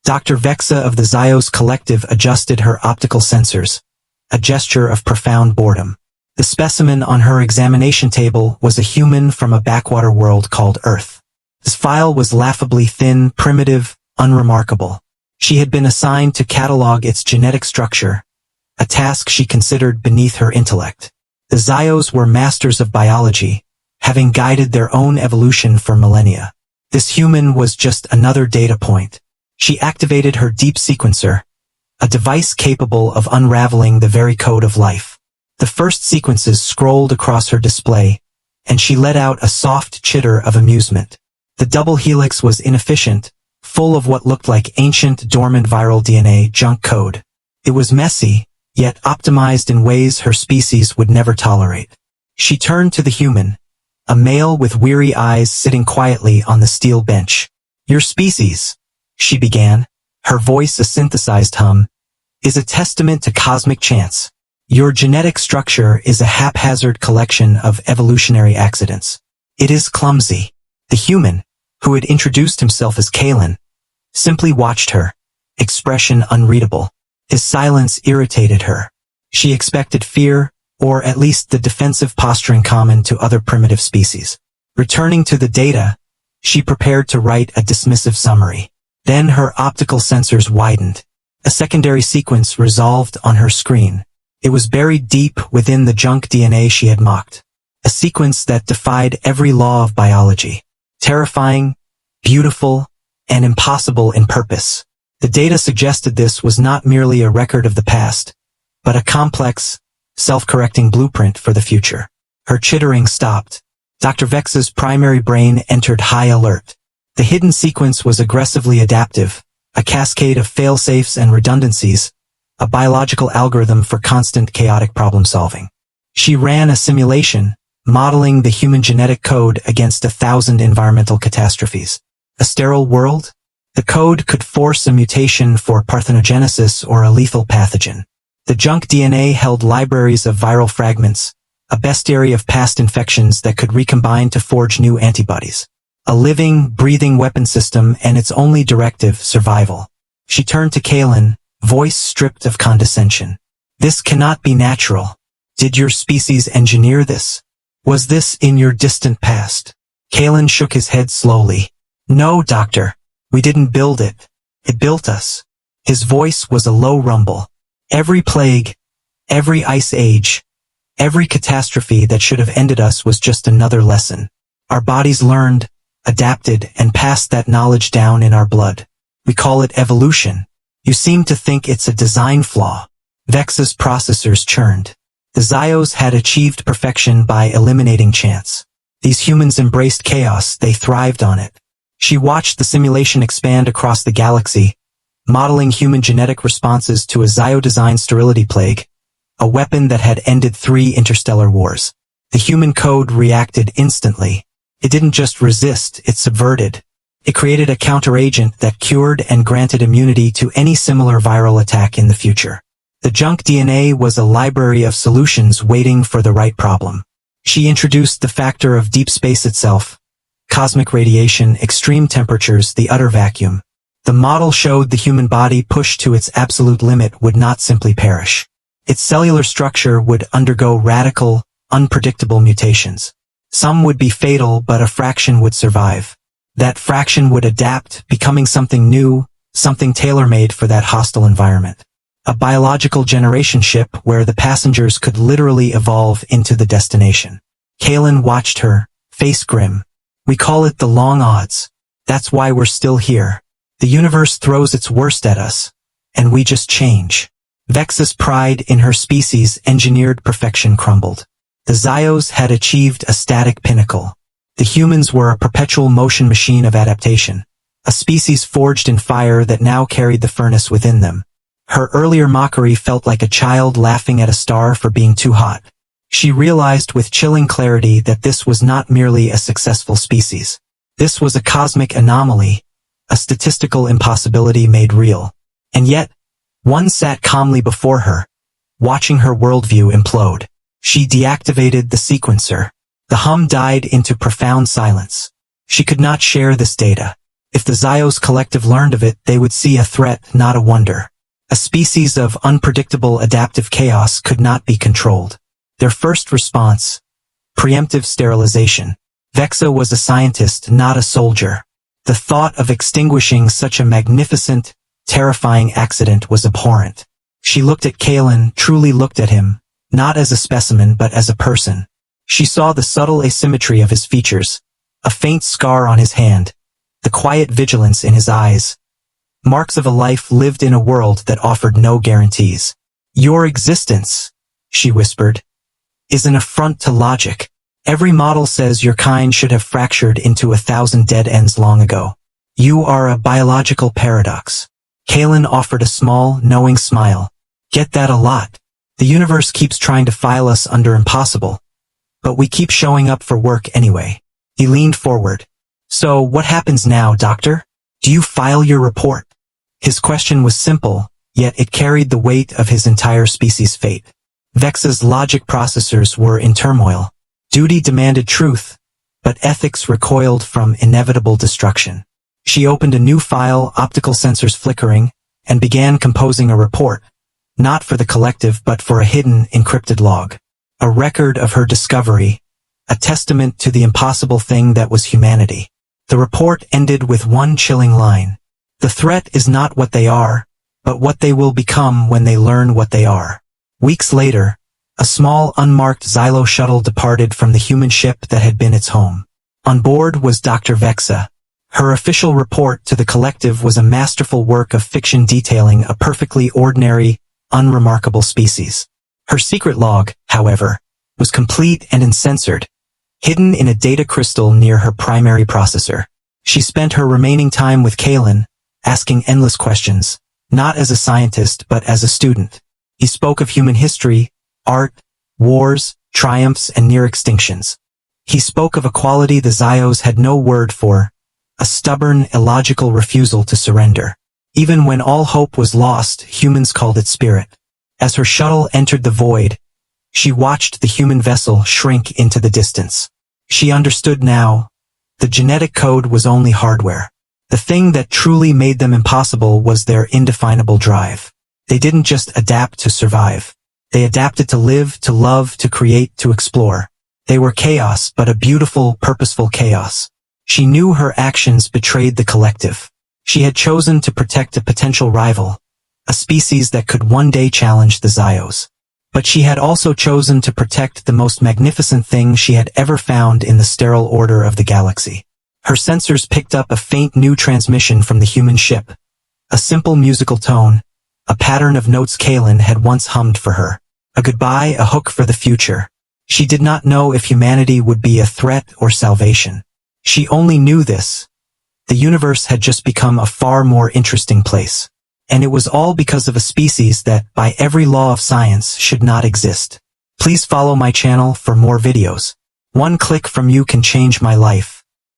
Dr. Vexa of the Xyos collective adjusted her optical sensors, a gesture of profound boredom. The specimen on her examination table was a human from a backwater world called Earth. His file was laughably thin, primitive, unremarkable. She had been assigned to catalog its genetic structure, a task she considered beneath her intellect. The Xyos were masters of biology, having guided their own evolution for millennia. This human was just another data point. She activated her deep sequencer, a device capable of unraveling the very code of life. The first sequences scrolled across her display, and she let out a soft chitter of amusement. The double helix was inefficient, full of what looked like ancient dormant viral DNA junk code. It was messy, yet optimized in ways her species would never tolerate. She turned to the human, a male with weary eyes sitting quietly on the steel bench. "Your species," she began, her voice a synthesized hum, "is a testament to cosmic chance. Your genetic structure is a haphazard collection of evolutionary accidents. It is clumsy." The human, who had introduced himself as Kalin, simply watched her, expression unreadable. His silence irritated her. She expected fear, or at least the defensive posturing common to other primitive species. Returning to the data, she prepared to write a dismissive summary. Then her optical sensors widened. A secondary sequence resolved on her screen. It was buried deep within the junk DNA she had mocked. A sequence that defied every law of biology. Terrifying, beautiful, and impossible in purpose. The data suggested this was not merely a record of the past, but a complex, self-correcting blueprint for the future. Her chittering stopped. Dr. Vexa's primary brain entered high alert. The hidden sequence was aggressively adaptive, a cascade of fail-safes and redundancies, a biological algorithm for constant chaotic problem-solving. She ran a simulation, modeling the human genetic code against 1,000 environmental catastrophes. A sterile world? The code could force a mutation for parthenogenesis or a lethal pathogen. The junk DNA held libraries of viral fragments, a bestiary of past infections that could recombine to forge new antibodies. A living, breathing weapon system, and its only directive, survival. She turned to Kalin, voice stripped of condescension. "This cannot be natural. Did your species engineer this? Was this in your distant past?" Kalin shook his head slowly. "No, doctor. We didn't build it. It built us." His voice was a low rumble. "Every plague, every ice age, every catastrophe that should have ended us was just another lesson. Our bodies learned, adapted, and passed that knowledge down in our blood. We call it evolution. You seem to think it's a design flaw." Vexa's processors churned. The Xyos had achieved perfection by eliminating chance. These humans embraced chaos, they thrived on it. She watched the simulation expand across the galaxy, modeling human genetic responses to a Xyo-designed sterility plague, a weapon that had ended 3 interstellar wars. The human code reacted instantly. It didn't just resist, it subverted. It created a counteragent that cured and granted immunity to any similar viral attack in the future. The junk DNA was a library of solutions waiting for the right problem. She introduced the factor of deep space itself, cosmic radiation, extreme temperatures, the utter vacuum. The model showed the human body pushed to its absolute limit would not simply perish. Its cellular structure would undergo radical, unpredictable mutations. Some would be fatal, but a fraction would survive. That fraction would adapt, becoming something new, something tailor-made for that hostile environment. A biological generation ship where the passengers could literally evolve into the destination. Kalin watched her, face grim. "We call it the long odds. That's why we're still here. The universe throws its worst at us, and we just change." Vexa's pride in her species' engineered perfection crumbled. The Xyos had achieved a static pinnacle. The humans were a perpetual motion machine of adaptation, a species forged in fire that now carried the furnace within them. Her earlier mockery felt like a child laughing at a star for being too hot. She realized with chilling clarity that this was not merely a successful species. This was a cosmic anomaly, a statistical impossibility made real. And yet, one sat calmly before her, watching her worldview implode. She deactivated the sequencer. The hum died into profound silence. She could not share this data. If the Xyos collective learned of it, they would see a threat, not a wonder. A species of unpredictable adaptive chaos could not be controlled. Their first response: preemptive sterilization. Vexa was a scientist, not a soldier. The thought of extinguishing such a magnificent, terrifying accident was abhorrent. She looked at Kalin, truly looked at him, not as a specimen but as a person. She saw the subtle asymmetry of his features, a faint scar on his hand, the quiet vigilance in his eyes, marks of a life lived in a world that offered no guarantees. "Your existence," she whispered, "is an affront to logic. Every model says your kind should have fractured into 1,000 dead ends long ago. You are a biological paradox." Kalin offered a small, knowing smile. "Get that a lot. The universe keeps trying to file us under impossible, but we keep showing up for work anyway." He leaned forward. "So what happens now, Doctor? Do you file your report?" His question was simple, yet it carried the weight of his entire species' fate. Vexa's logic processors were in turmoil. Duty demanded truth, but ethics recoiled from inevitable destruction. She opened a new file, optical sensors flickering, and began composing a report, not for the collective but for a hidden, encrypted log. A record of her discovery, a testament to the impossible thing that was humanity. The report ended with one chilling line: "The threat is not what they are, but what they will become when they learn what they are." Weeks later, a small unmarked Xylo shuttle departed from the human ship that had been its home. On board was Dr. Vexa. Her official report to the collective was a masterful work of fiction detailing a perfectly ordinary, unremarkable species. Her secret log, however, was complete and uncensored, hidden in a data crystal near her primary processor. She spent her remaining time with Kalin, asking endless questions, not as a scientist but as a student. He spoke of human history, art, wars, triumphs, and near extinctions. He spoke of a quality the Xyos had no word for: a stubborn, illogical refusal to surrender. Even when all hope was lost, humans called it spirit. As her shuttle entered the void, she watched the human vessel shrink into the distance. She understood now: the genetic code was only hardware. The thing that truly made them impossible was their indefinable drive. They didn't just adapt to survive. They adapted to live, to love, to create, to explore. They were chaos, but a beautiful, purposeful chaos. She knew her actions betrayed the collective. She had chosen to protect a potential rival, a species that could one day challenge the Xyos. But she had also chosen to protect the most magnificent thing she had ever found in the sterile order of the galaxy. Her sensors picked up a faint new transmission from the human ship, a simple musical tone, a pattern of notes Kalin had once hummed for her. A goodbye, a hook for the future. She did not know if humanity would be a threat or salvation. She only knew this: the universe had just become a far more interesting place. And it was all because of a species that, by every law of science, should not exist. Please follow my channel for more videos. One click from you can change my life.